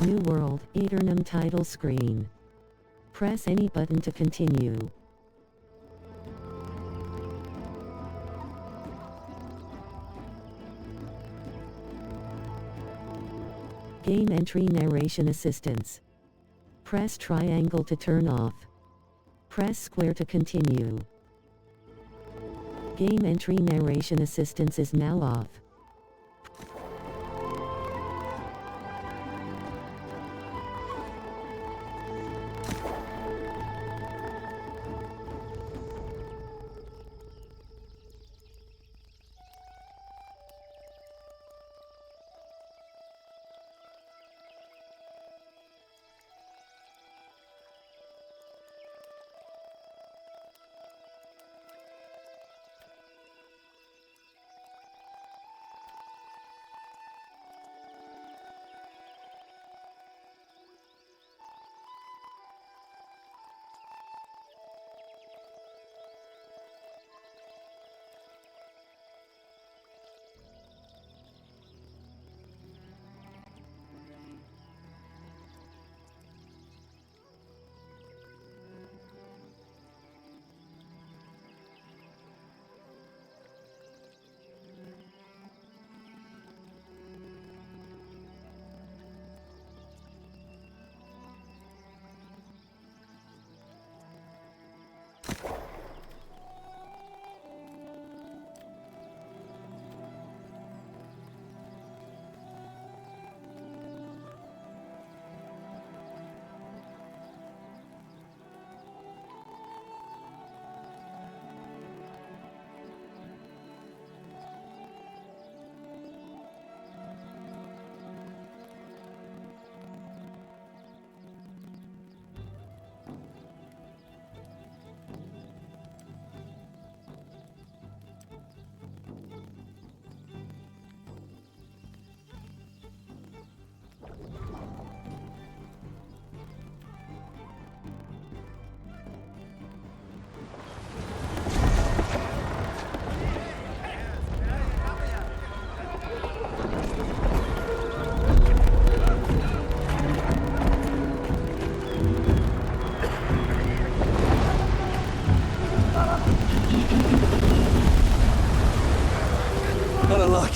New World Aeternum title screen. Press any button to continue. Game entry narration assistance. Press triangle to turn off. Press square to continue. Game entry narration assistance is now off.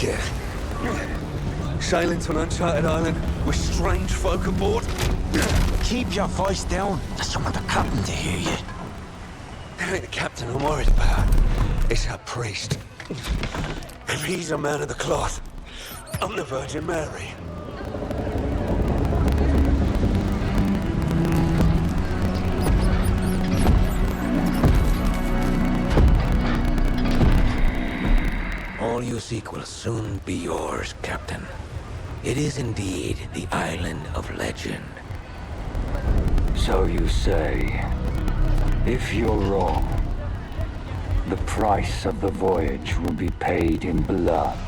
Yeah. Sailing to an uncharted island with strange folk aboard. Keep your voice down. I just want the captain to hear you. It ain't the captain I'm worried about. It's our priest. If he's a man of the cloth, I'm the Virgin Mary. All you seek will soon be yours, Captain. It is indeed the island of legend. So you say. If you're wrong, the price of the voyage will be paid in blood.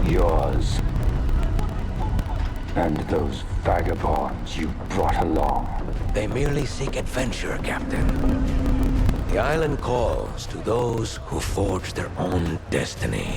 Yours. And those vagabonds you brought along. They merely seek adventure, Captain. The island calls to those who forge their own destiny.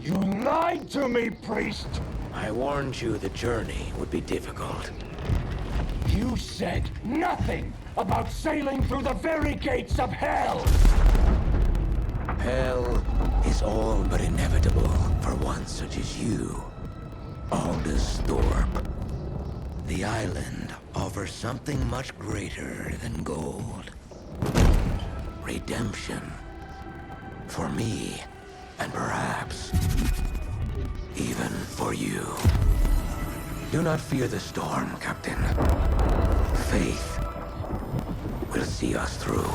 You lied to me, priest! I warned you the journey would be difficult. You said nothing about sailing through the very gates of hell! Hell is all but inevitable for one such as you, Aldous Thorpe. The island offers something much greater than gold. Redemption. For me, and perhaps even for you. Do not fear the storm, Captain. Faith will see us through.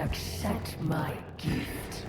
Accept my gift.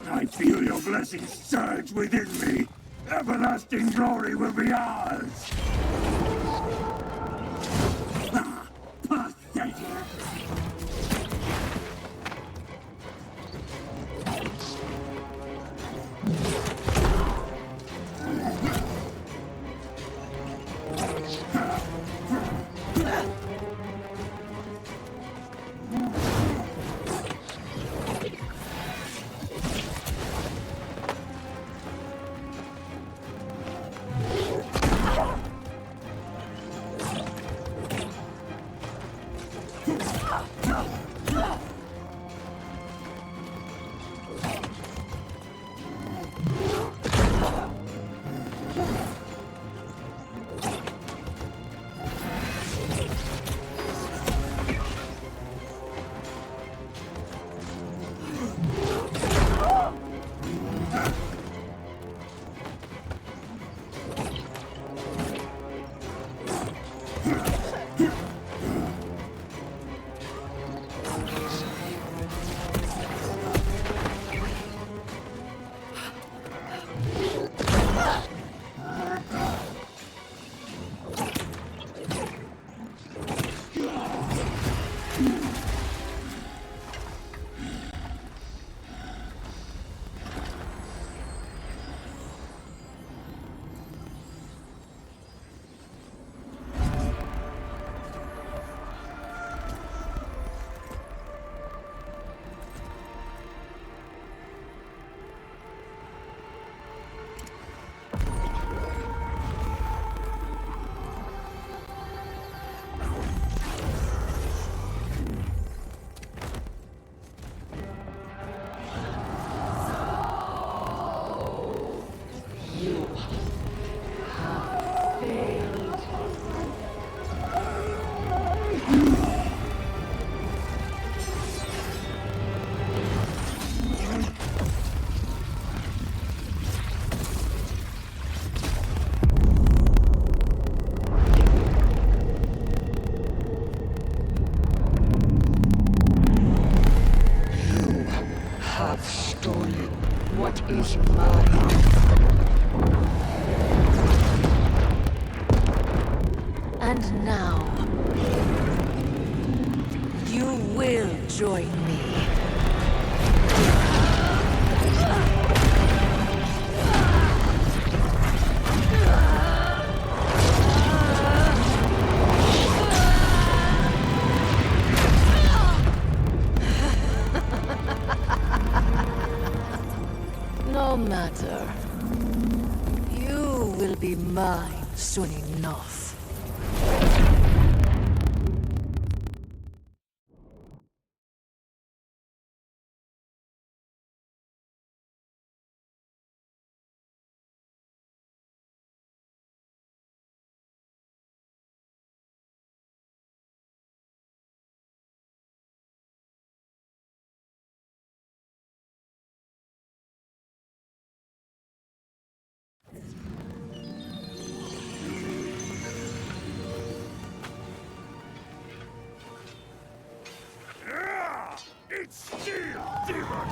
I feel your blessings surge within me. Everlasting glory will be ours. Ah, pathetic. What is mine? And now, you will join me. No matter. You will be mine soon enough. It's steel, demon!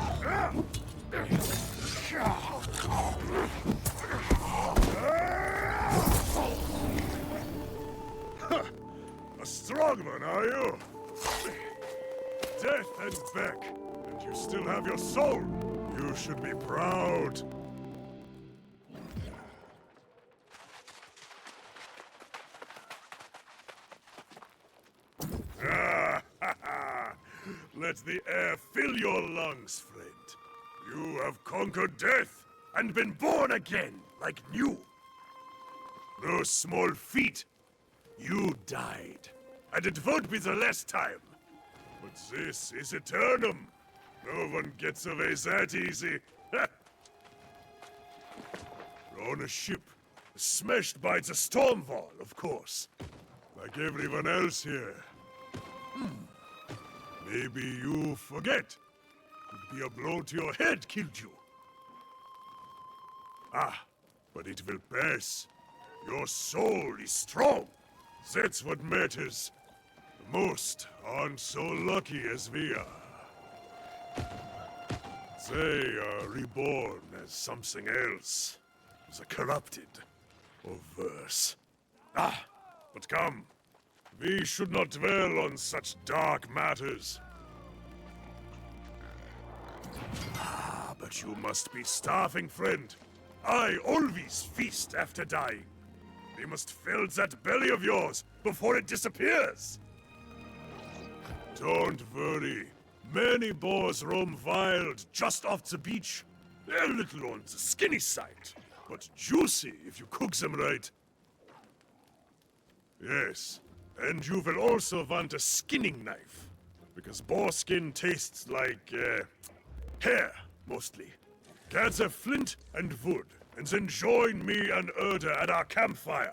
A strong one, are you? Death and back, and you still have your soul. You should be proud. Let the air fill your lungs, friend. You have conquered death and been born again, like new. No small feat. You died, and it won't be the last time. But this is Aeternum. No one gets away that easy. We're on a ship, smashed by the storm wall, of course. Like everyone else here. Maybe you forget. Could be a blow to your head killed you. Ah, but it will pass. Your soul is strong. That's what matters. Most aren't so lucky as we are. They are reborn as something else. The corrupted. Or worse. Ah, but come. We should not dwell on such dark matters. Ah, but you must be starving, friend. I always feast after dying. We must fill that belly of yours before it disappears. Don't worry. Many boars roam wild just off the beach. They're a little on the skinny side, but juicy if you cook them right. Yes. And you will also want a skinning knife, because boar skin tastes like, hair, mostly. Gather flint and wood, and then join me and Erda at our campfire.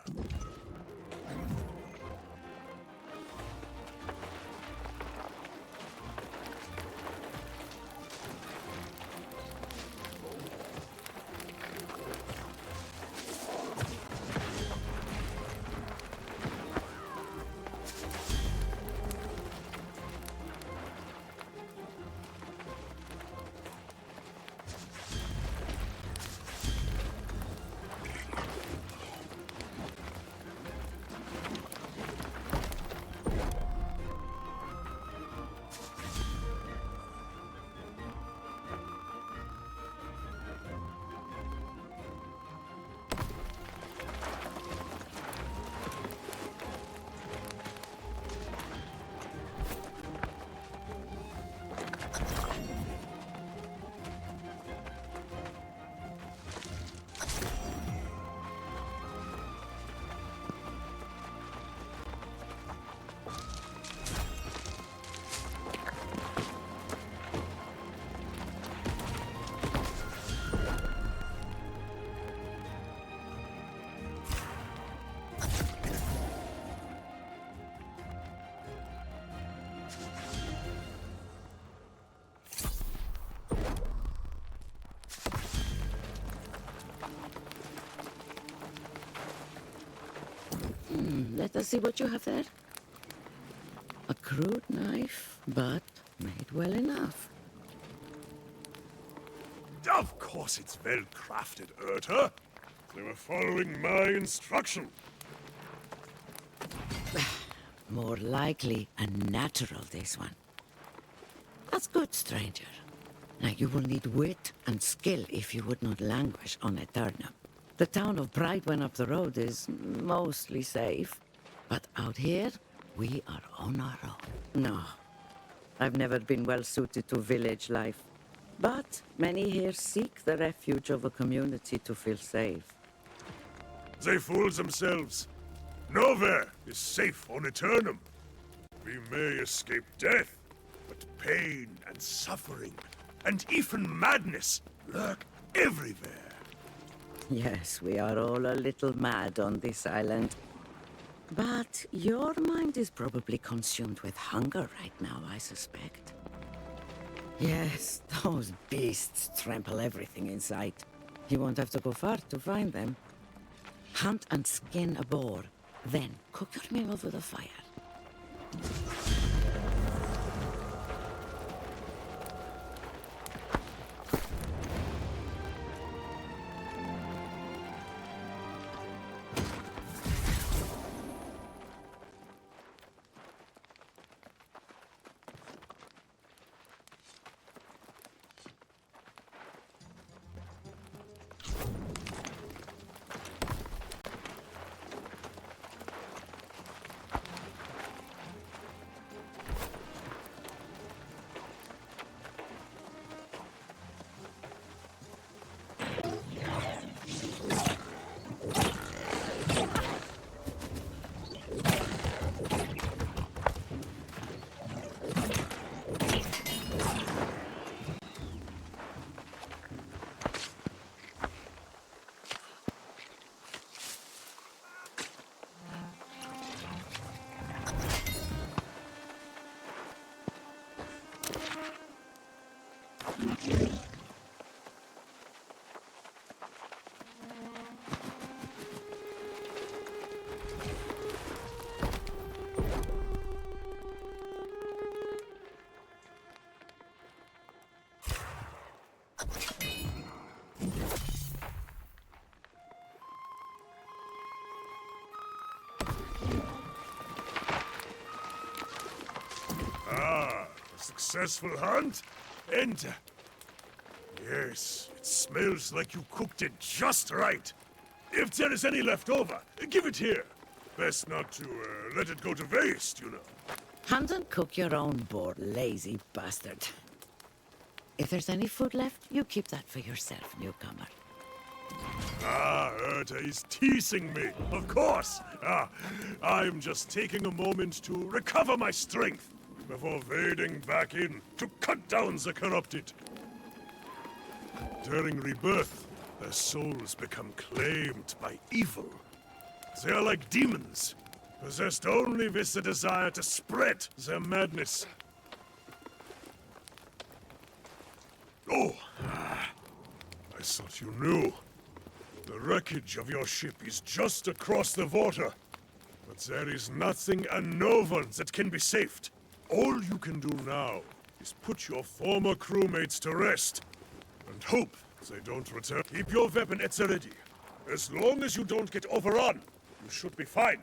Let us see what you have there. A crude knife, but made well enough. Of course it's well crafted, Urta. They were following my instruction. More likely a natural, this one. That's good, stranger. Now you will need wit and skill if you would not languish on Aeternum. The town of Brightwen up the road is mostly safe, but out here, we are on our own. No, I've never been well suited to village life, but many here seek the refuge of a community to feel safe. They fool themselves. Nowhere is safe on Aeternum. We may escape death, but pain and suffering, and even madness, lurk everywhere. Yes, we are all a little mad on this island. But your mind is probably consumed with hunger right now, I suspect. Yes, those beasts trample everything in sight. You won't have to go far to find them. Hunt and skin a boar, then cook your meal over the fire. Successful hunt? Enter. Yes, it smells like you cooked it just right. If there is any left over, give it here. Best not to let it go to waste, you know. Hunt and cook your own boar, lazy bastard. If there's any food left, you keep that for yourself, newcomer. Urta is teasing me, of course. I'm just taking a moment to recover my strength before wading back in to cut down the corrupted. During rebirth, their souls become claimed by evil. They are like demons, possessed only with the desire to spread their madness. Oh, I thought you knew. The wreckage of your ship is just across the water. But there is nothing and no one that can be saved. All you can do now is put your former crewmates to rest. And hope they don't return. Keep your weapon at the ready. As long as you don't get overrun, you should be fine.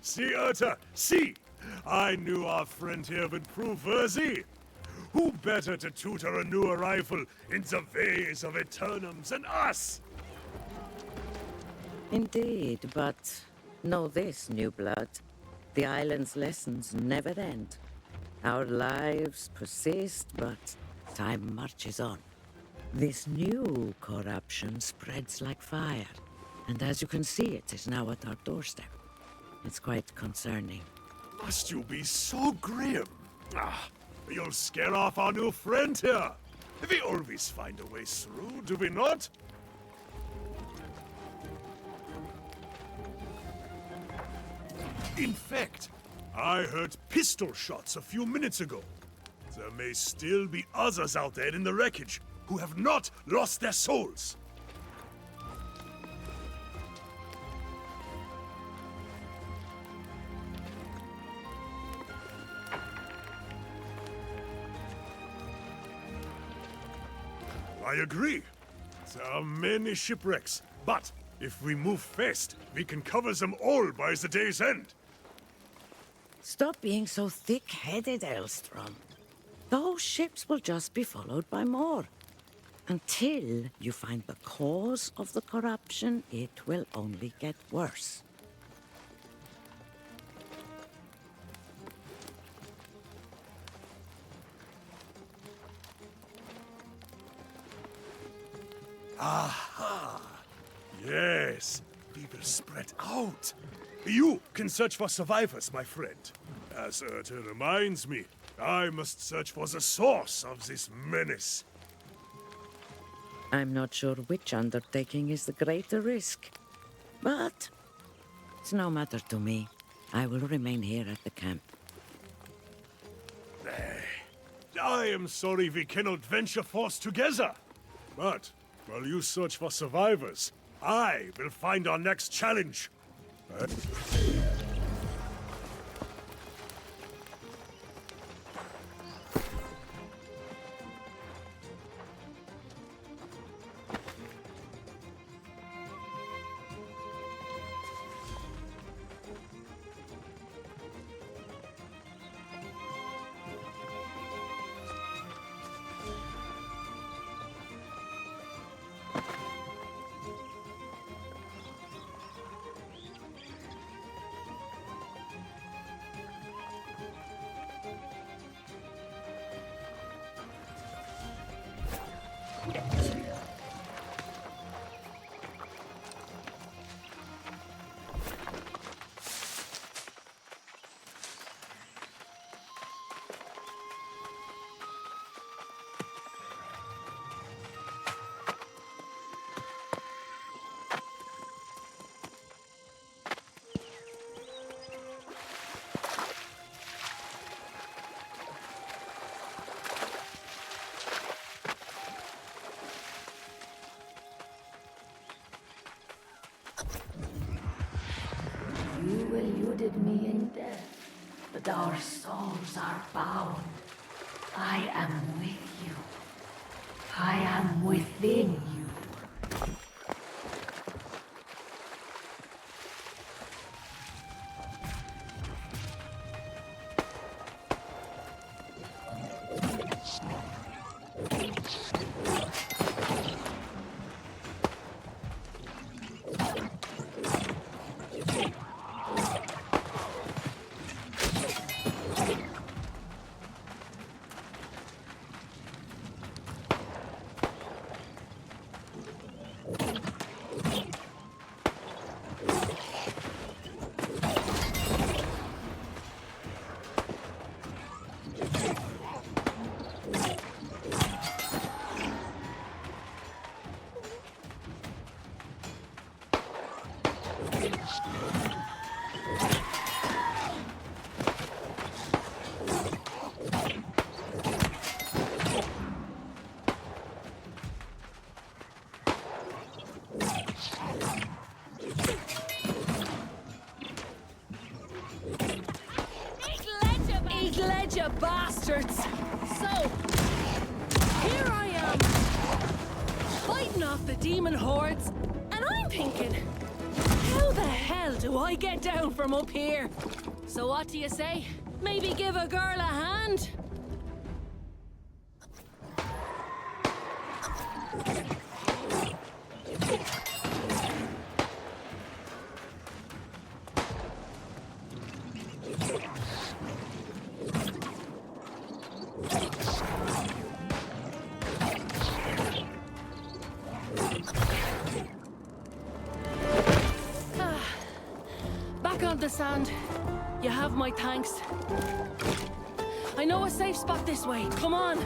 See, Urta, see! I knew our friend here would prove worthy. Who better to tutor a new arrival in the ways of Aeternums than us? Indeed, but know this, new blood. The island's lessons never end. Our lives persist, but time marches on. This new corruption spreads like fire, and as you can see, it is now at our doorstep. It's quite concerning. Must you be so grim? Ah, you'll scare off our new friend here. We always find a way through, do we not? In fact, I heard pistol shots a few minutes ago. There may still be others out there in the wreckage who have not lost their souls. I agree. There are many shipwrecks, but if we move fast, we can cover them all by the day's end. Stop being so thick-headed, Elstrom. Those ships will just be followed by more. Until you find the cause of the corruption, it will only get worse. Aha! Yes, we will spread out. You can search for survivors, my friend. As Urta reminds me, I must search for the source of this menace. I'm not sure which undertaking is the greater risk. But it's no matter to me. I will remain here at the camp. I am sorry we cannot venture forth together. But while you search for survivors, I will find our next challenge. You eluded me in death, but our souls are bound. I am with you. I am within you. You bastards! So, here I am, fighting off the demon hordes, and I'm thinking, How the hell do I get down from up here? So what do you say? Maybe give a girl a hand? Back on the sand. You have my thanks. I know a safe spot this way. Come on.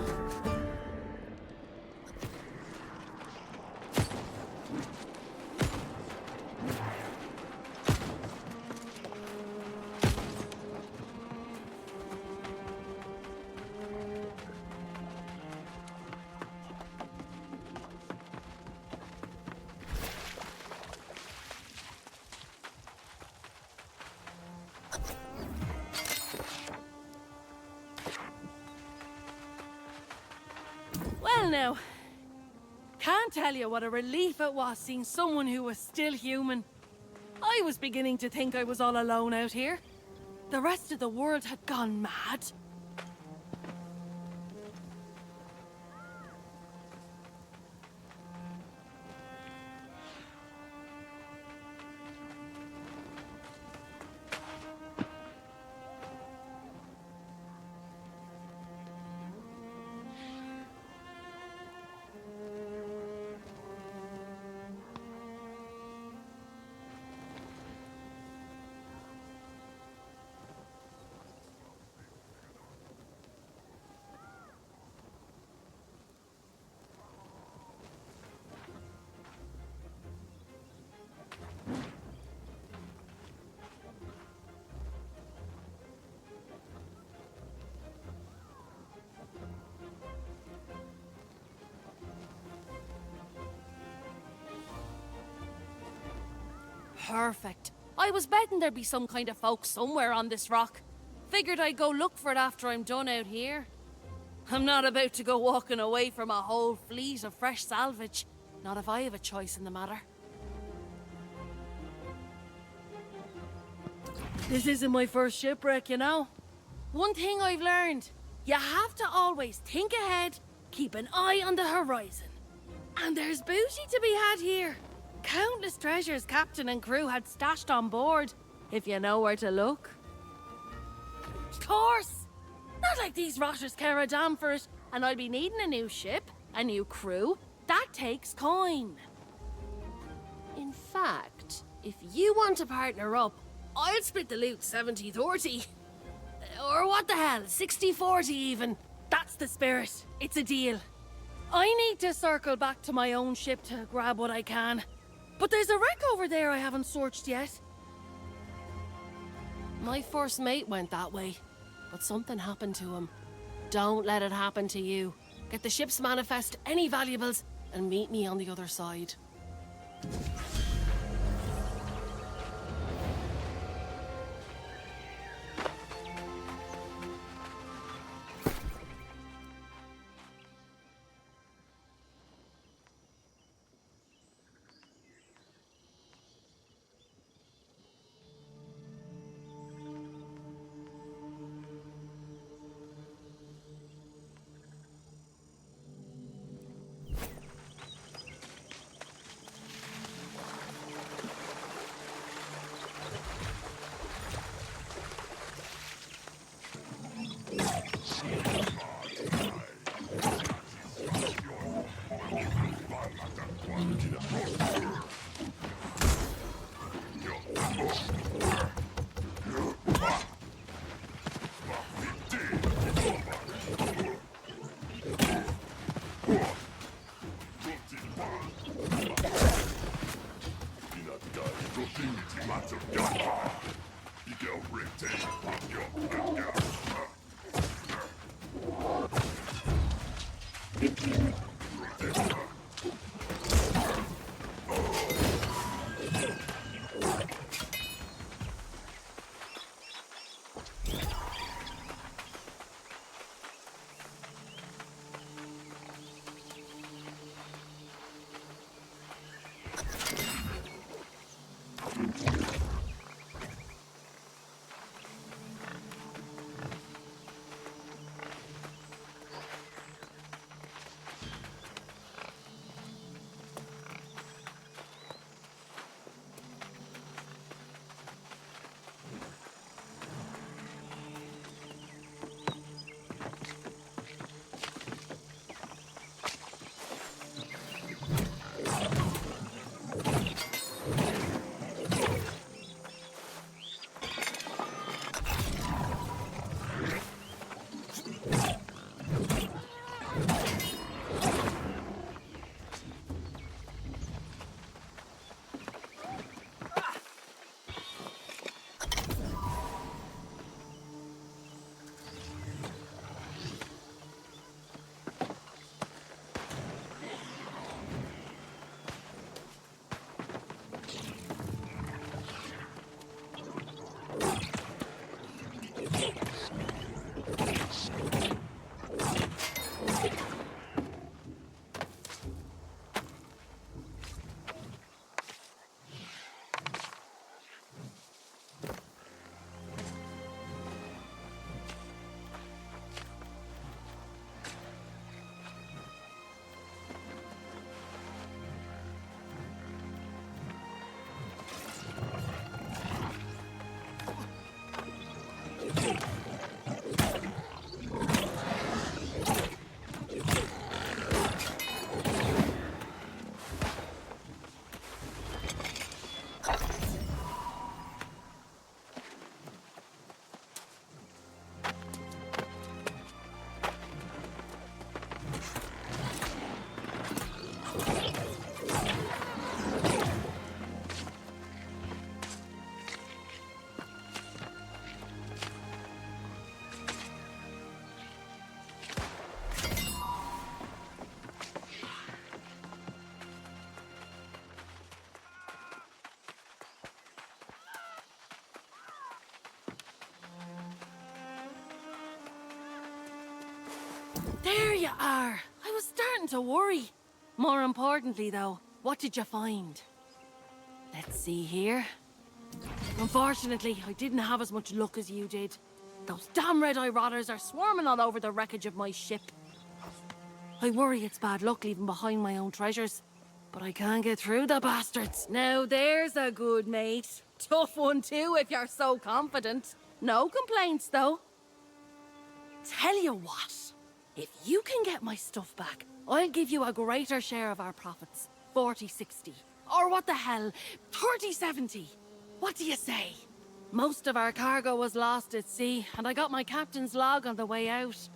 Well now, can't tell you what a relief it was seeing someone who was still human. I was beginning to think I was all alone out here. The rest of the world had gone mad. Perfect. I was betting there'd be some kind of folk somewhere on this rock. Figured I'd go look for it after I'm done out here. I'm not about to go walking away from a whole fleet of fresh salvage. Not if I have a choice in the matter. This isn't my first shipwreck, you know. One thing I've learned, you have to always think ahead, keep an eye on the horizon. And there's booty to be had here. Countless treasures captain and crew had stashed on board, if you know where to look. Of course! Not like these rotters care a damn for it, and I'll be needing a new ship, a new crew. That takes coin. In fact, if you want to partner up, I'll split the loot 70-30. Or what the hell, 60-40 even. That's the spirit. It's a deal. I need to circle back to my own ship to grab what I can. But there's a wreck over there I haven't searched yet. My first mate went that way, but something happened to him. Don't let it happen to you. Get the ship's manifest, any valuables, and meet me on the other side. you are. I was starting to worry. More importantly, though, what did you find? Let's see here. Unfortunately, I didn't have as much luck as you did. Those damn red-eye rotters are swarming all over the wreckage of my ship. I worry it's bad luck leaving behind my own treasures. But I can't get through the bastards. Now there's a good mate. Tough one too, if you're so confident. No complaints, though. Tell you what. If you can get my stuff back, I'll give you a greater share of our profits. 40-60. Or what the hell, 30-70. What do you say? Most of our cargo was lost at sea, and I got my captain's log on the way out.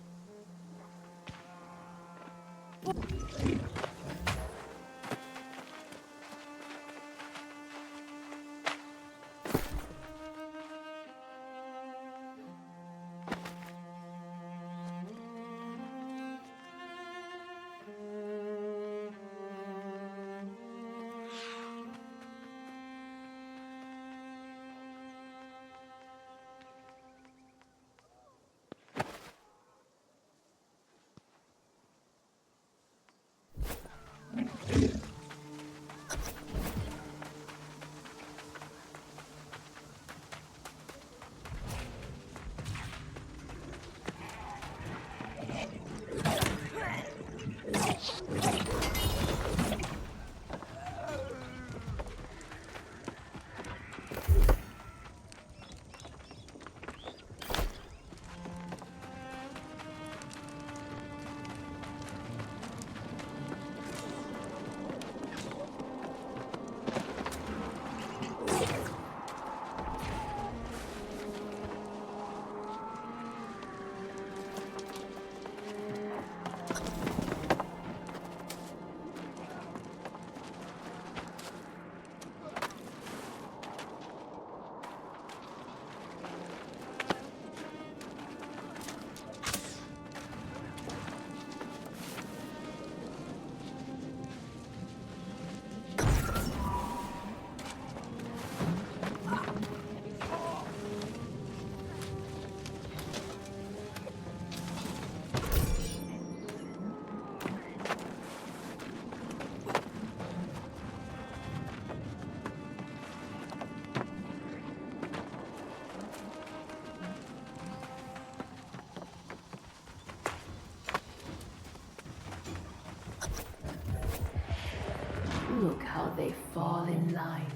Look how they fall in line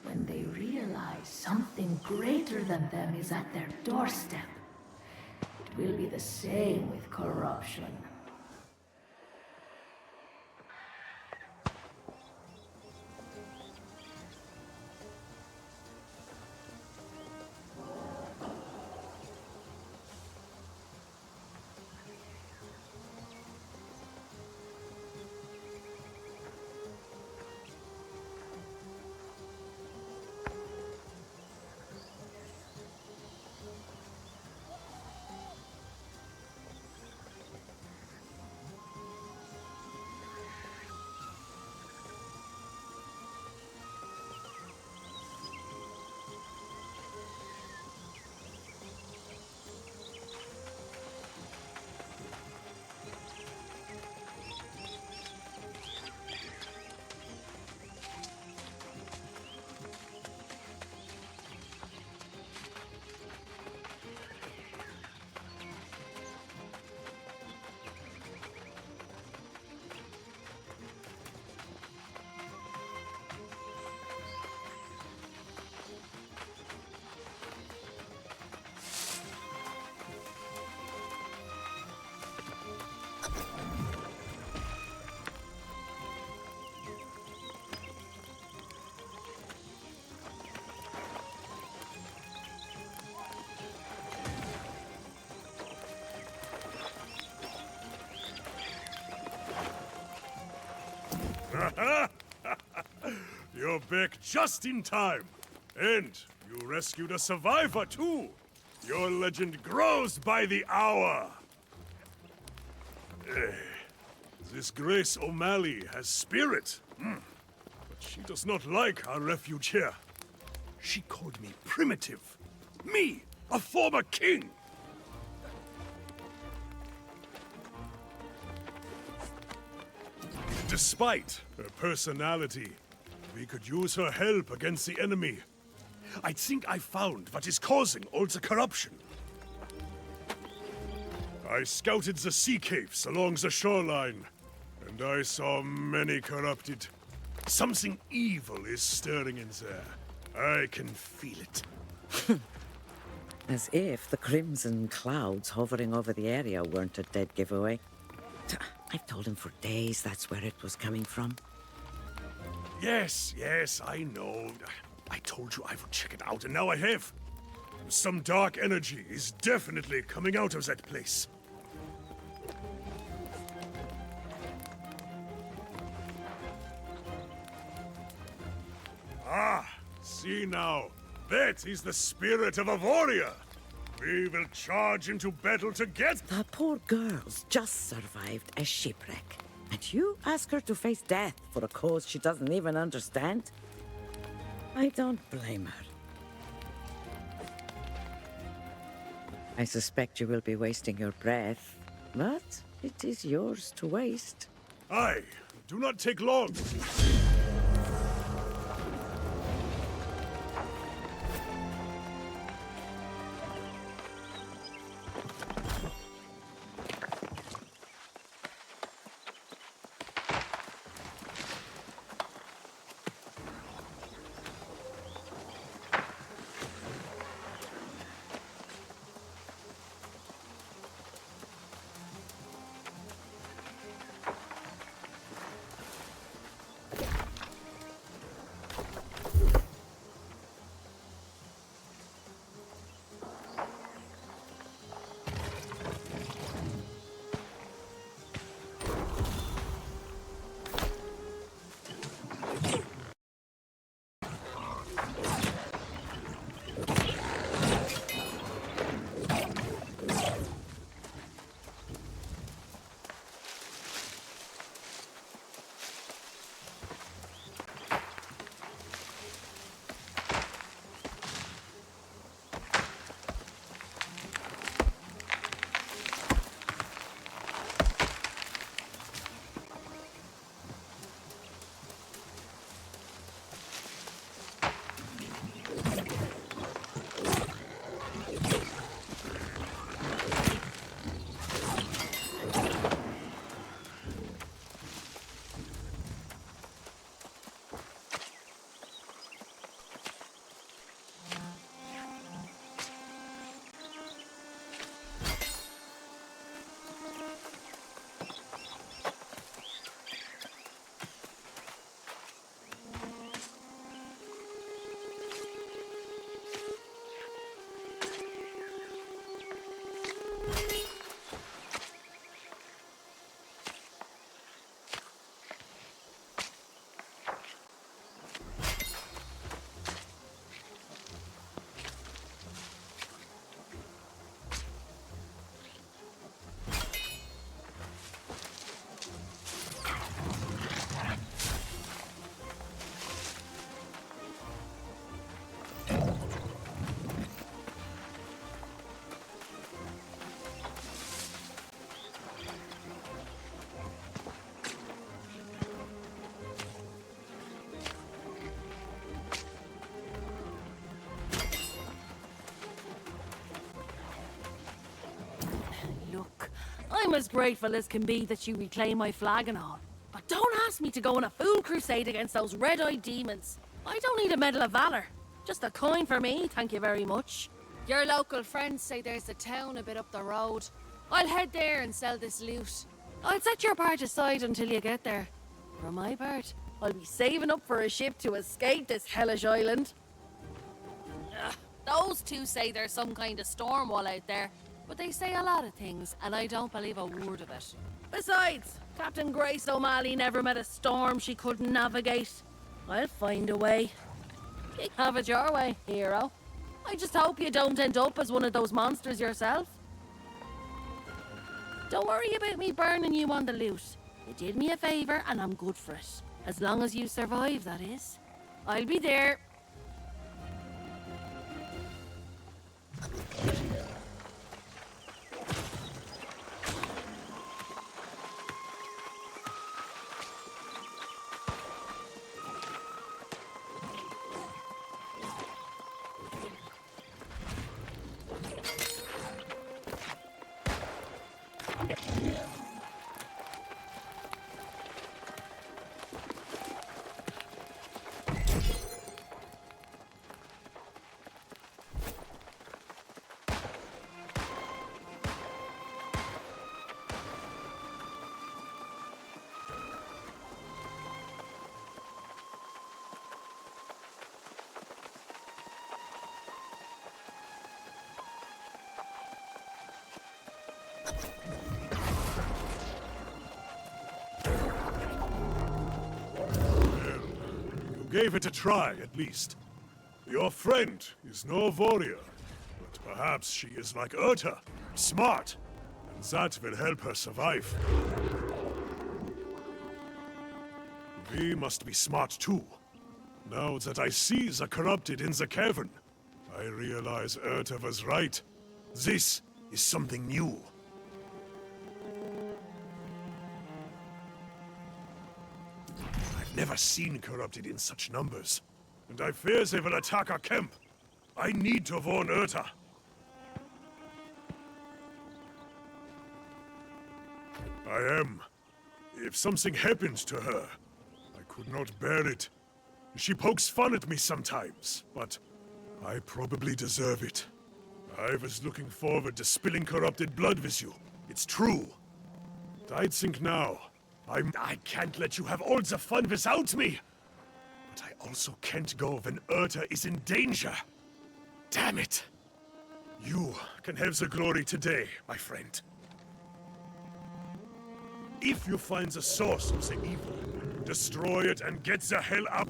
when they realize something greater than them is at their doorstep. It will be the same with corruption. You're back just in time. And you rescued a survivor, too. Your legend grows by the hour. This Grace O'Malley has spirit. But she does not like our refuge here. She called me primitive. Me, a former king. Despite her personality, we could use her help against the enemy. I think I found what is causing all the corruption. I scouted the sea caves along the shoreline, and I saw many corrupted. Something evil is stirring in there. I can feel it. As if the crimson clouds hovering over the area weren't a dead giveaway. I've told him for days that's where it was coming from. Yes, I know. I told you I would check it out, and now I have. Some dark energy is definitely coming out of that place. Ah, see now. That is the spirit of a warrior. We will charge into battle together. The poor girl's just survived a shipwreck. And you ask her to face death for a cause she doesn't even understand? I don't blame her. I suspect you will be wasting your breath, but it is yours to waste. Aye, do not take long. I'm as grateful as can be that you reclaim my flag and all. But don't ask me to go on a fool crusade against those red-eyed demons. I don't need a Medal of Valor. Just a coin for me, thank you very much. Your local friends say there's a town a bit up the road. I'll head there and sell this loot. I'll set your part aside until you get there. For my part, I'll be saving up for a ship to escape this hellish island. Ugh, those two say there's some kind of storm wall out there. But they say a lot of things, and I don't believe a word of it. Besides, Captain Grace O'Malley never met a storm she couldn't navigate. I'll find a way. Have it your way, hero. I just hope you don't end up as one of those monsters yourself. Don't worry about me burning you on the loot. You did me a favour, and I'm good for it. As long as you survive, that is. I'll be there. You gave it a try, at least. Your friend is no warrior, but perhaps she is like Urta, smart, and that will help her survive. We must be smart too. Now that I see the corrupted in the cavern, I realize Urta was right. This is something new. I've never seen corrupted in such numbers, and I fear they will attack our camp. I need to warn Urta. I am. If something happened to her, I could not bear it. She pokes fun at me sometimes, but I probably deserve it. I was looking forward to spilling corrupted blood with you. It's true. But I'd think now, I can't let you have all the fun without me. But I also can't go when Urta is in danger. Damn it. You can have the glory today, my friend. If you find the source of the evil, destroy it and get the hell up.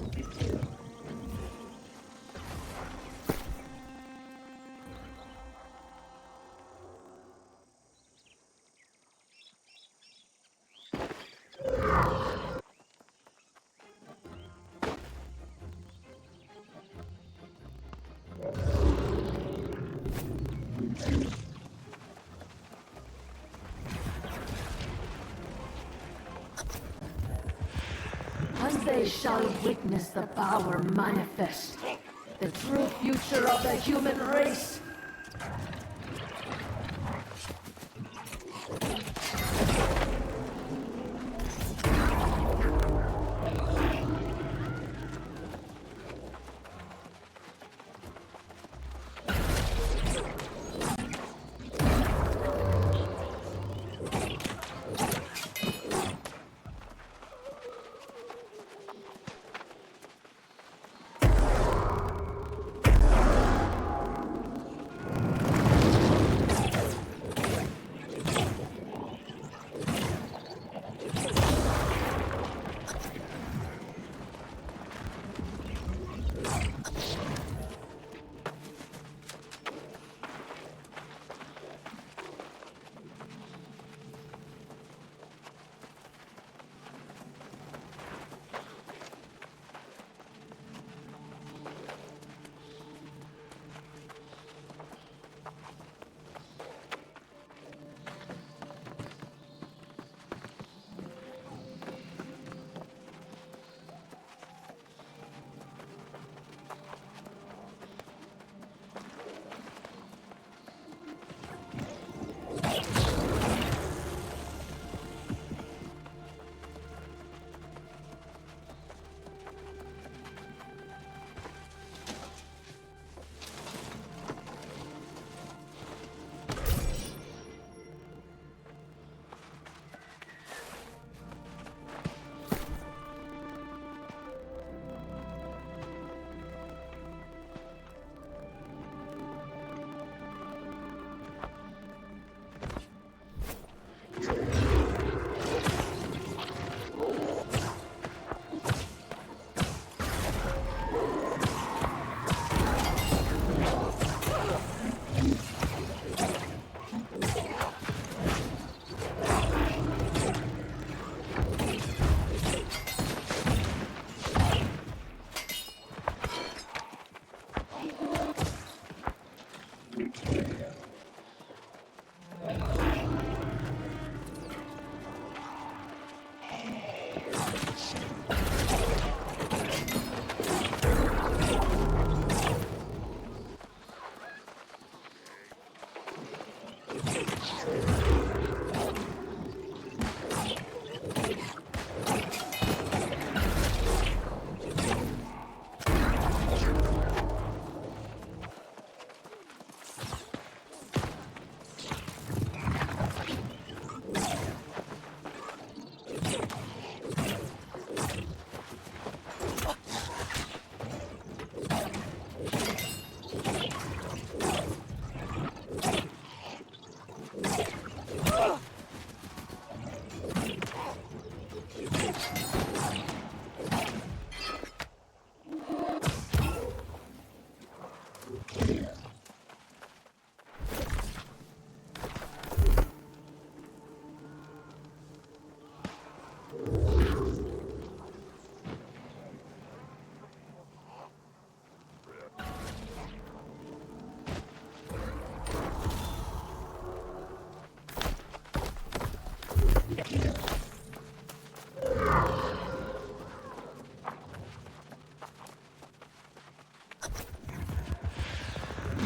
And they shall witness the power manifest, the true future of the human race.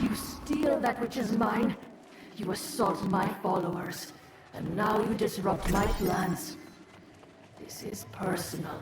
You steal that which is mine. You assault my followers. And now you disrupt my plans. This is personal.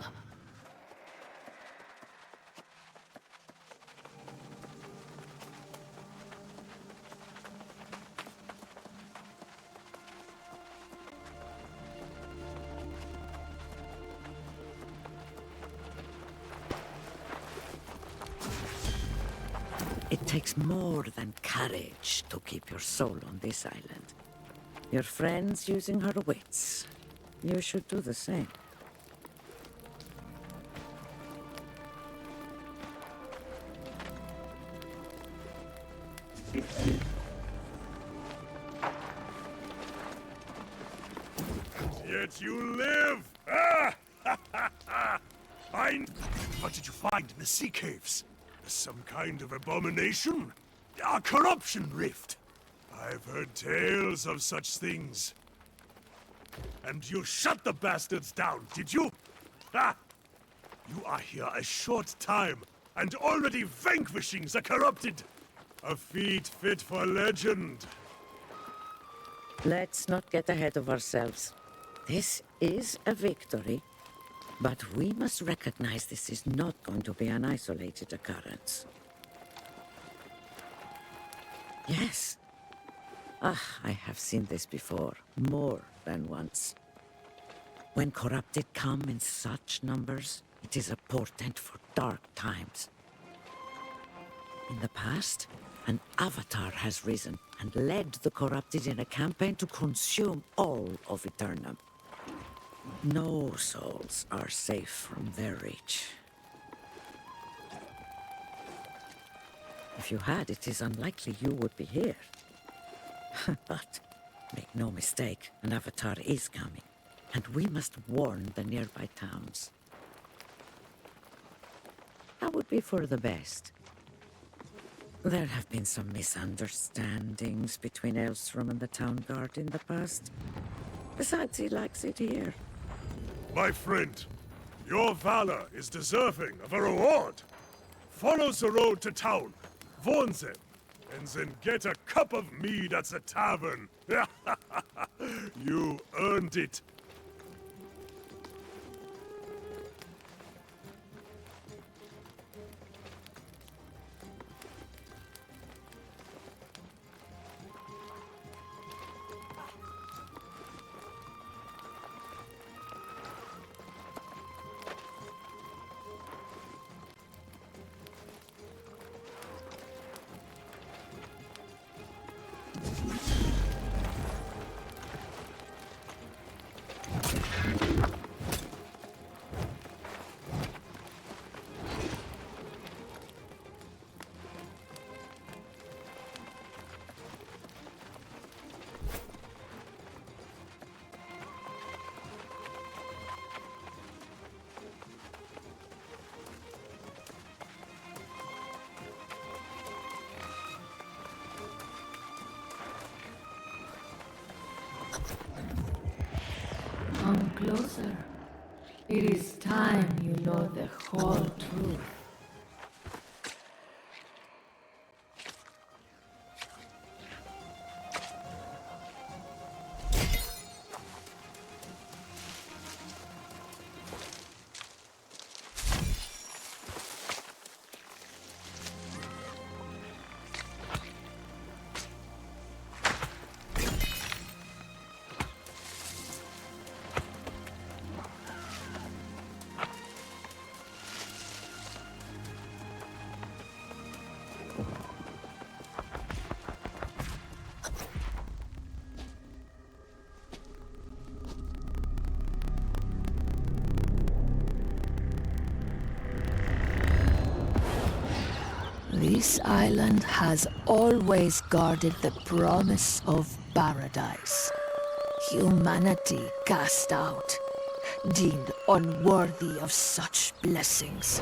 It takes more than courage to keep your soul on this island. Your friend's using her wits. You should do the same. Yet you live! Ah! Find... What did you find in the sea caves? Some kind of abomination? A corruption rift? I've heard tales of such things. And you shut the bastards down, did you? Ha! You are here a short time, and already vanquishing the corrupted! A feat fit for legend. Let's not get ahead of ourselves. This is a victory, but we must recognize this is not going to be an isolated occurrence. Yes. I have seen this before, more than once. When corrupted come in such numbers, it is a portent for dark times. In the past, an avatar has risen and led the corrupted in a campaign to consume all of Aeternum. No souls are safe from their reach. If you had, it is unlikely you would be here. But make no mistake, an avatar is coming, and we must warn the nearby towns. That would be for the best. There have been some misunderstandings between Elstrom and the town guard in the past. Besides, he likes it here. My friend, your valor is deserving of a reward. Follow the road to town, warn them, and then get a cup of mead at the tavern. You earned it. Come closer. It is time you know the whole truth. This island has always guarded the promise of paradise. Humanity cast out, deemed unworthy of such blessings.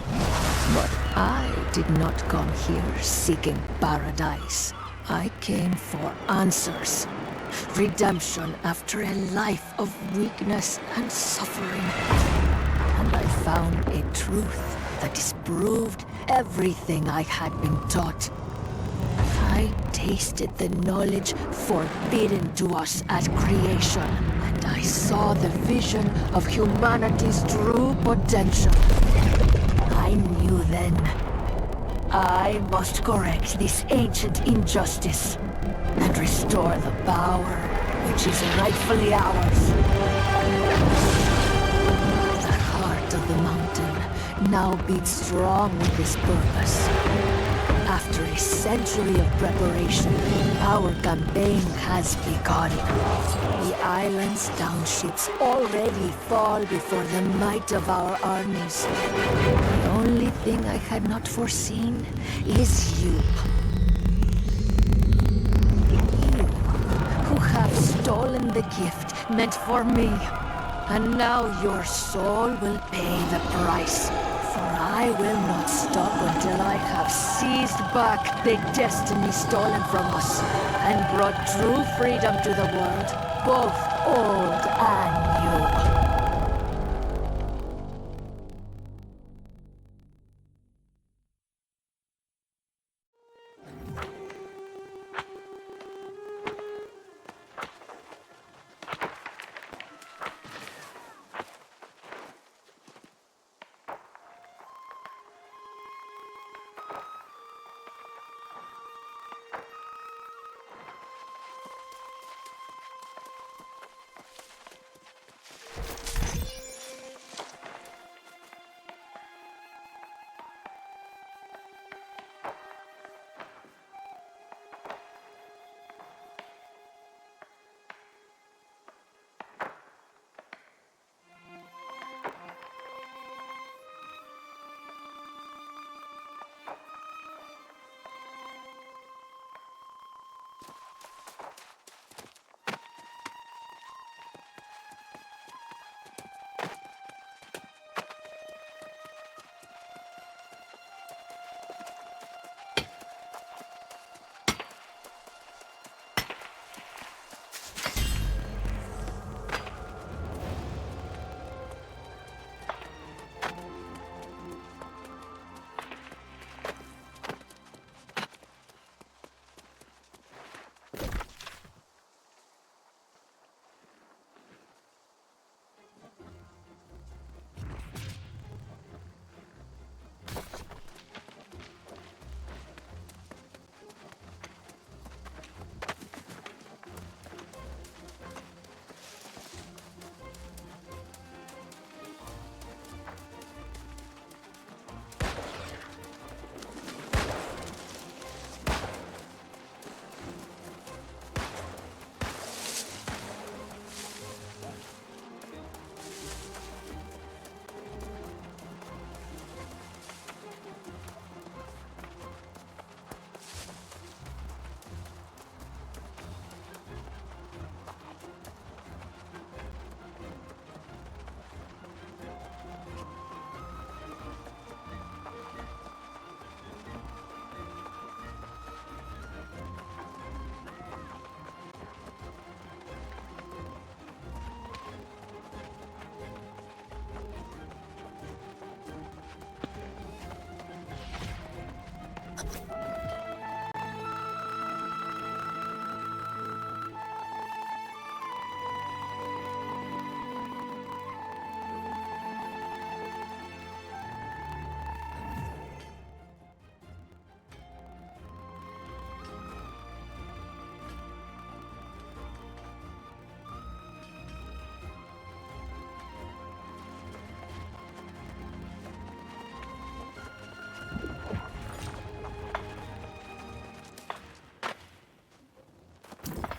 But I did not come here seeking paradise. I came for answers. Redemption after a life of weakness and suffering. And I found a truth that disproved everything I had been taught. I tasted the knowledge forbidden to us at creation, and I saw the vision of humanity's true potential. I knew then I must correct this ancient injustice and restore the power which is rightfully ours. The heart of the mountain now beats strong with this purpose. After a century of preparation, our campaign has begun. The island's townships already fall before the might of our armies. The only thing I had not foreseen is you. You, who have stolen the gift meant for me. And now your soul will pay the price. For I will not stop until I have seized back the destiny stolen from us and brought true freedom to the world, both old and new.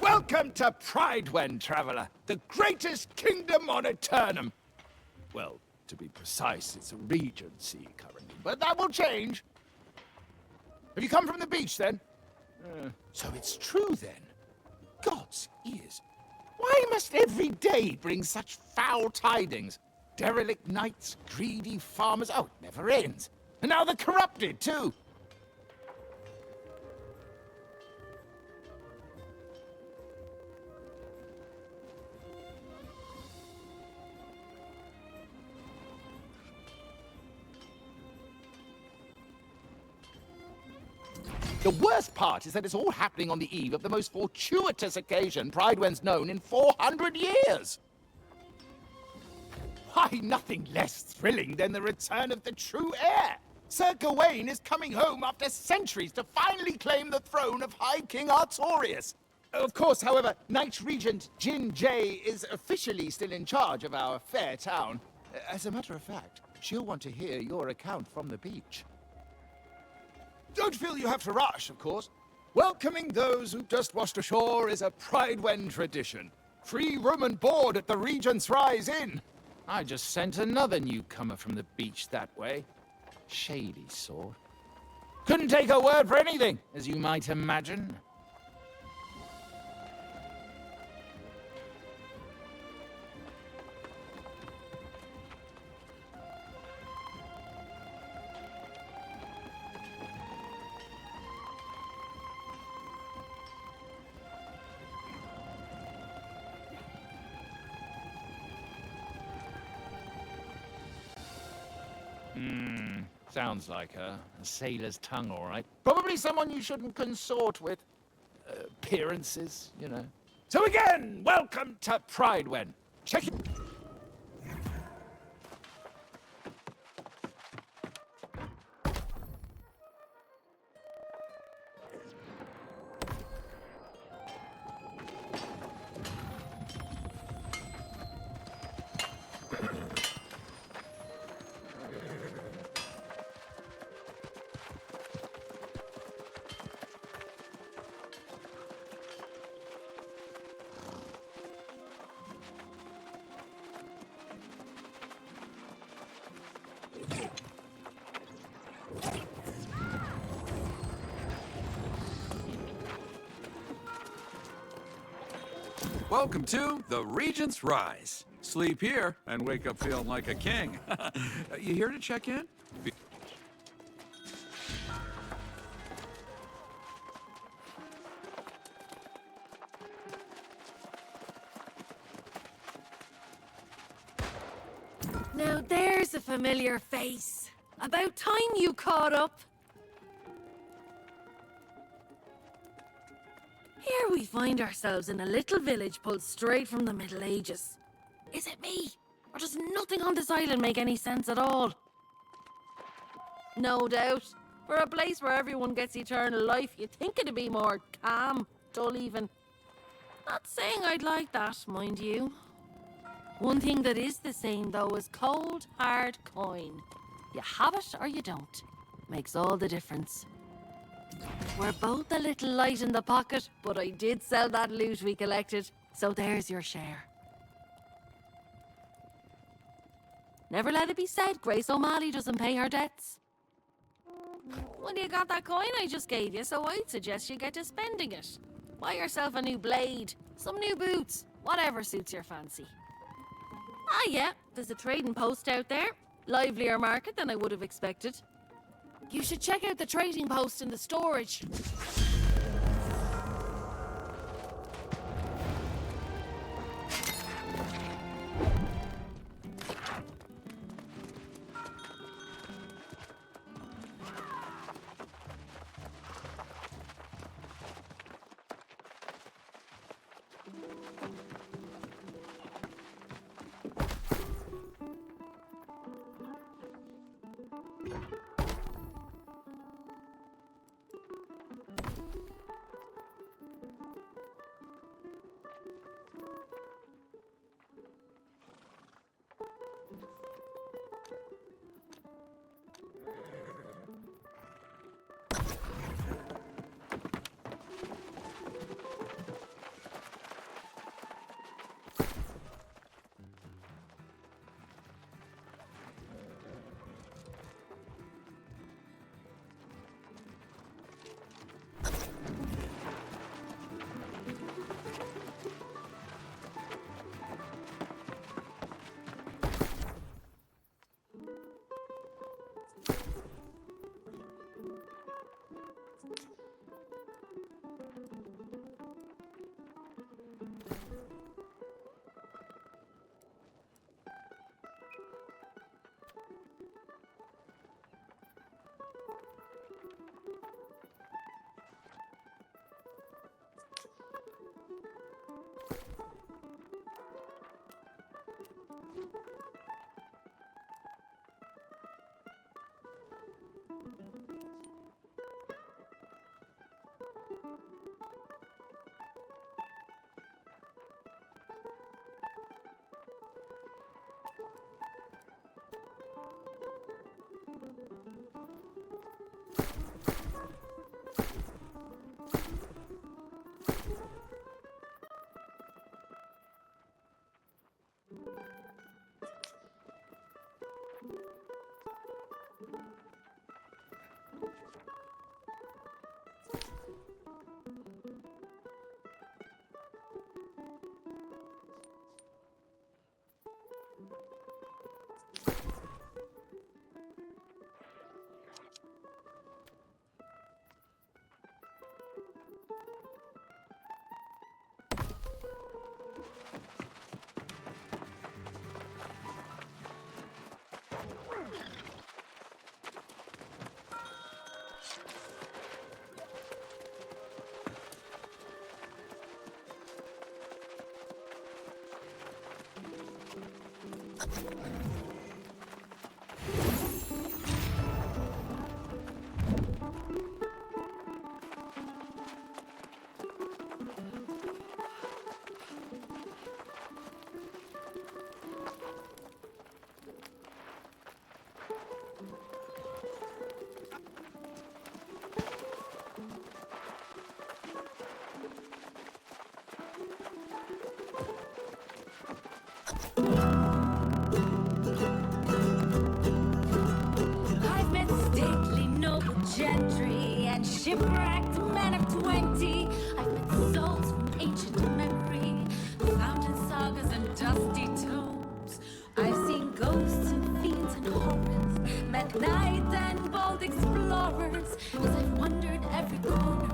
Welcome to Pridewen, traveler, the greatest kingdom on Aeternum. Well, to be precise, it's a regency currently, but that will change. Have you come from the beach, then? So it's true, then. God's ears. Why must every day bring such foul tidings? Derelict knights, greedy farmers. Oh, it never ends. And now the corrupted, too. The worst part is that it's all happening on the eve of the most fortuitous occasion Pridewen's known in 400 years. Why, nothing less thrilling than the return of the true heir. Sir Gawain is coming home after centuries to finally claim the throne of High King Artorias. Of course, however, Knight Regent Jin Jay is officially still in charge of our fair town. As a matter of fact, she'll want to hear your account from the beach. Don't feel you have to rush, of course. Welcoming those who've just washed ashore is a Pridewen tradition. Free room and board at the Regent's Rise Inn. I just sent another newcomer from the beach that way. Shady sort. Couldn't take a word for anything, as you might imagine. Sounds like her. A sailor's tongue, all right. Probably someone you shouldn't consort with. Appearances, you know. So again, welcome to Pridewen. Check it. Welcome to the Regent's Rise. Sleep here and wake up feeling like a king. You here to check in? Now there's a familiar face. About time you caught up. Here we find ourselves in a little village pulled straight from the Middle Ages. Is it me? Or does nothing on this island make any sense at all? No doubt. For a place where everyone gets eternal life, you'd think it'd be more calm, dull even. Not saying I'd like that, mind you. One thing that is the same, though, is cold, hard coin. You have it or you don't. Makes all the difference. We're both a little light in the pocket, but I did sell that loot we collected, so there's your share. Never let it be said Grace O'Malley doesn't pay her debts. Well, you got that coin I just gave you, so I'd suggest you get to spending it. Buy yourself a new blade, some new boots, whatever suits your fancy. Ah yeah, there's a trading post out there. Livelier market than I would have expected. You should check out the trading post in the storage. I've met stately noble gentry and shipwrecked men of 20. I've met souls from ancient memory, found in sagas and dusty tomes. I've seen ghosts and fiends and horrors, met knights and bold explorers, as I've wandered every corner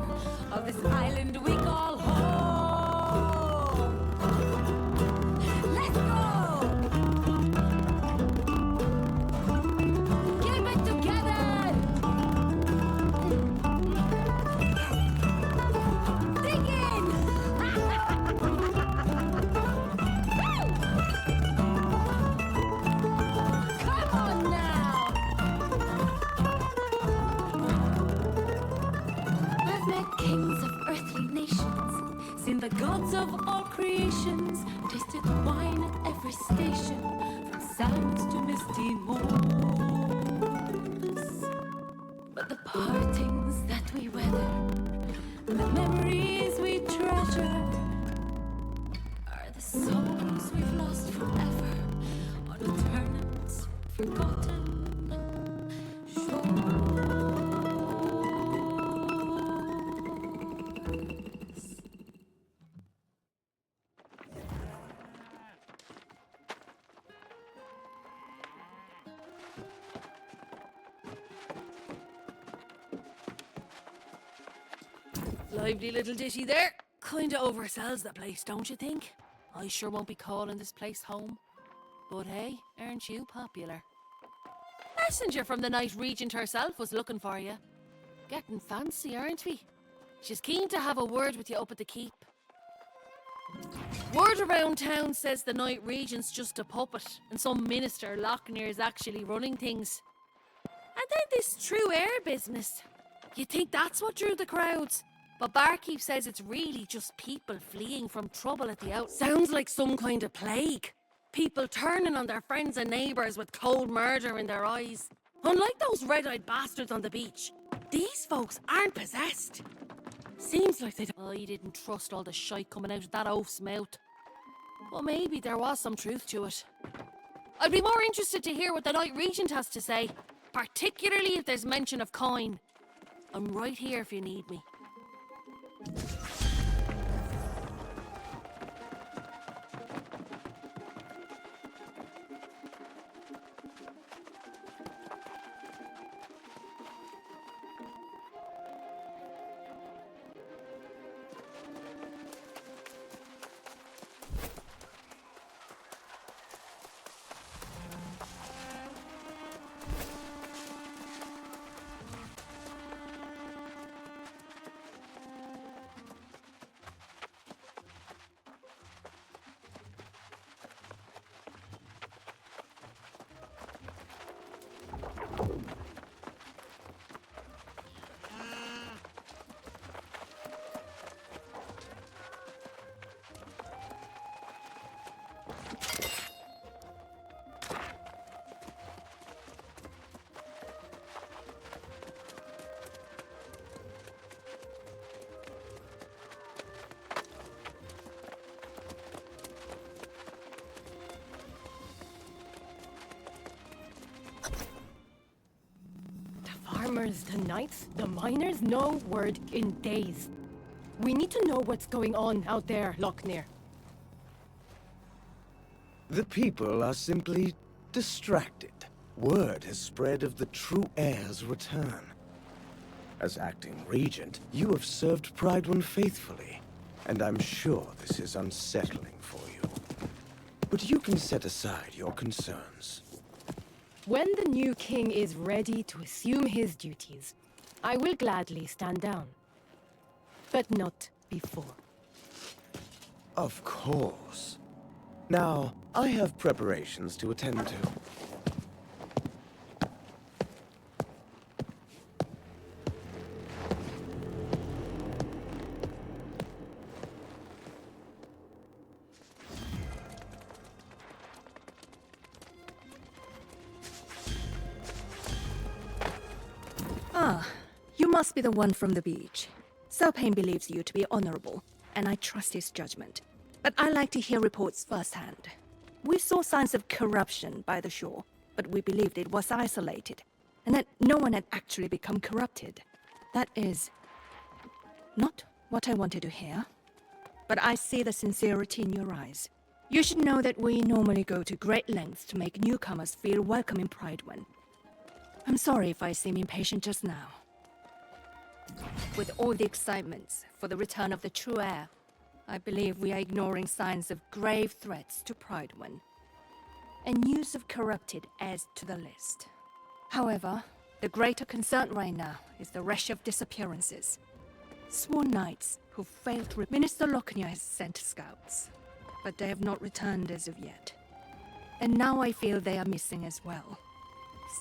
of this island we call home. Let's go! Keep it together! Dig in! Come on now! I've met kings of earthly nations, seen the gods of all creations, tasted wine at every station, from sands to misty moors. But the partings that we weather, the memories we treasure, are the souls we've lost forever on Aeternum's forgotten shores. Lively little ditty there. Kinda oversells the place, don't you think? I sure won't be calling this place home. But hey, aren't you popular? Messenger from the Night Regent herself was looking for you. Getting fancy, aren't we? She's keen to have a word with you up at the keep. Word around town says the Night Regent's just a puppet, and some minister Lochner is actually running things. And then this true air business. You'd think that's what drew the crowds. But Barkeep says it's really just people fleeing from trouble at the out. Sounds like some kind of plague. People turning on their friends and neighbours with cold murder in their eyes. Unlike those red-eyed bastards on the beach, these folks aren't possessed. Seems like they don't... I didn't trust all the shite coming out of that oaf's mouth. But maybe there was some truth to it. I'd be more interested to hear what the Night Regent has to say, particularly if there's mention of coin. I'm right here if you need me. Farmers, the knights, the miners, no word in days. We need to know what's going on out there, Lochner. The people are simply distracted. Word has spread of the true heir's return. As acting regent, you have served Pride faithfully, and I'm sure this is unsettling for you. But you can set aside your concerns. When the new king is ready to assume his duties, I will gladly stand down. But not before. Of course. Now, I have preparations to attend to. Ah, you must be the one from the beach. Serpane believes you to be honorable, and I trust his judgment. But I like to hear reports firsthand. We saw signs of corruption by the shore, but we believed it was isolated, and that no one had actually become corrupted. That is not what I wanted to hear. But I see the sincerity in your eyes. You should know that we normally go to great lengths to make newcomers feel welcome in Pridewen. I'm sorry if I seem impatient just now. With all the excitements for the return of the true heir, I believe we are ignoring signs of grave threats to Pridewen. And news of corrupted adds to the list. However, the greater concern right now is the rush of disappearances. Sworn knights who failed to... Minister Lochner has sent scouts, but they have not returned as of yet. And now I feel they are missing as well.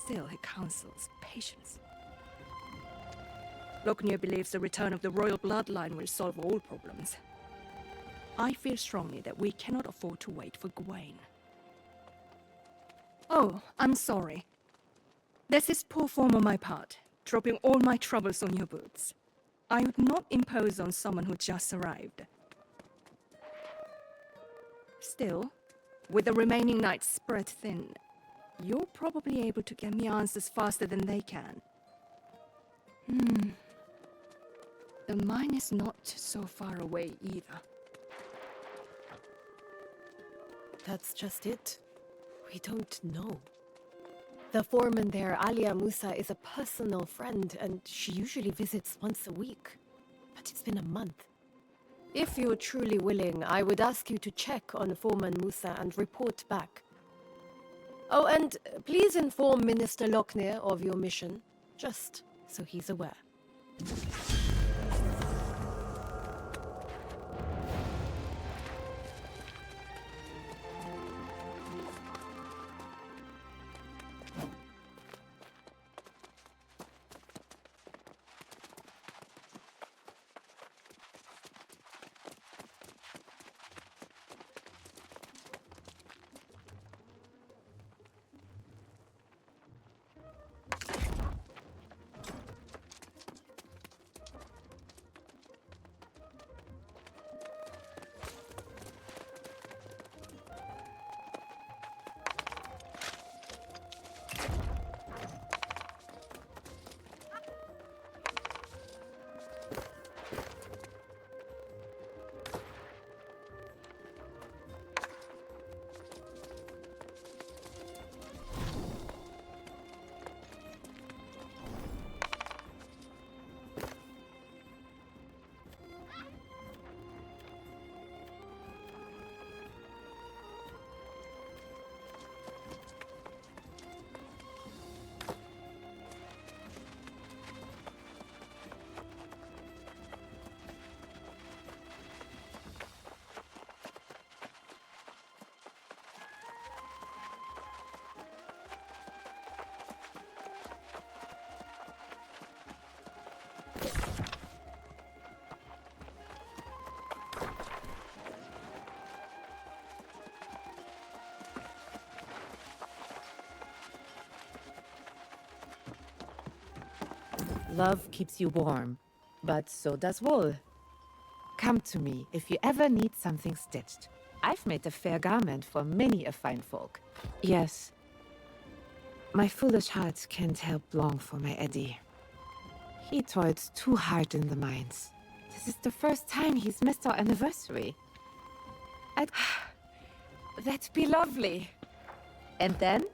Still, he counsels patience. Lochner believes the return of the royal bloodline will solve all problems. I feel strongly that we cannot afford to wait for Gawain. Oh, I'm sorry. This is poor form on my part, dropping all my troubles on your boots. I would not impose on someone who just arrived. Still, with the remaining knights spread thin, you're probably able to get me answers faster than they can. The mine is not so far away either. That's just it. We don't know. The foreman there, Alia Musa, is a personal friend, and she usually visits once a week. But it's been a month. If you're truly willing, I would ask you to check on Foreman Musa and report back. Oh, and please inform Minister Lochner of your mission, just so he's aware. Love keeps you warm, but so does wool. Come to me if you ever need something stitched. I've made a fair garment for many a fine folk. Yes. My foolish heart can't help long for my Eddie. He toiled too hard in the mines. This is the first time he's missed our anniversary. That'd be lovely. And then...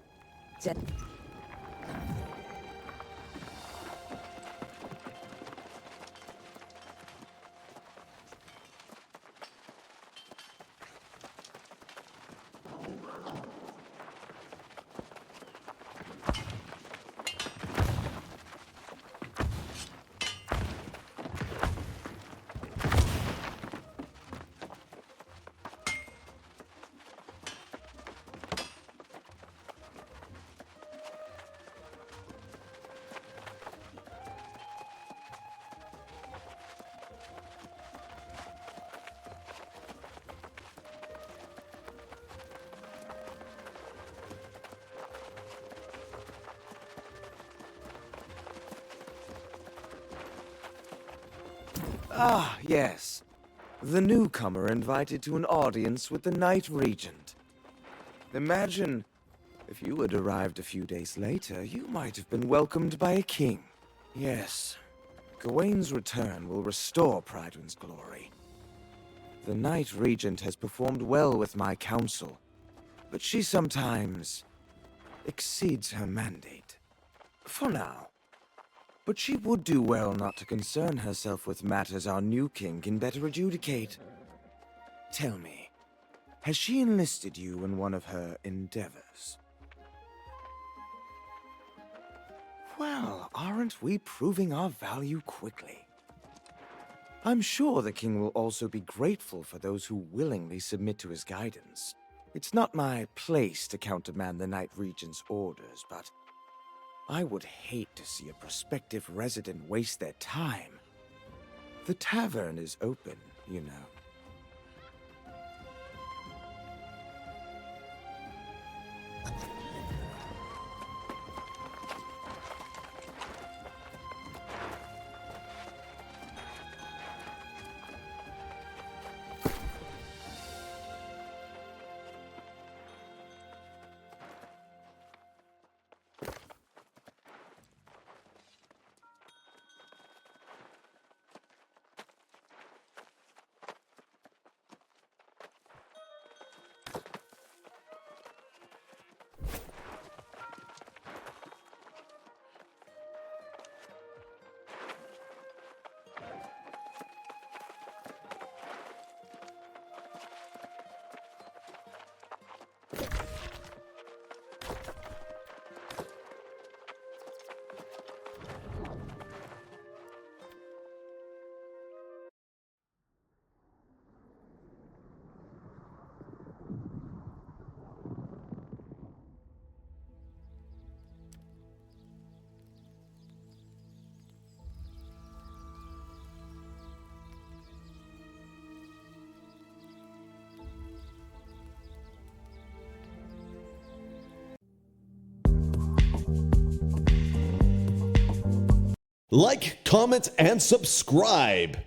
Ah, yes. The newcomer invited to an audience with the Night Regent. Imagine, if you had arrived a few days later, you might have been welcomed by a king. Yes, Gawain's return will restore Prydwen's glory. The Night Regent has performed well with my council, but she sometimes exceeds her mandate. For now. But she would do well not to concern herself with matters our new king can better adjudicate. Tell me, has she enlisted you in one of her endeavors? Well, aren't we proving our value quickly? I'm sure the king will also be grateful for those who willingly submit to his guidance. It's not my place to countermand the Night Regent's orders, but I would hate to see a prospective resident waste their time. The tavern is open, you know. Like, comment, and subscribe.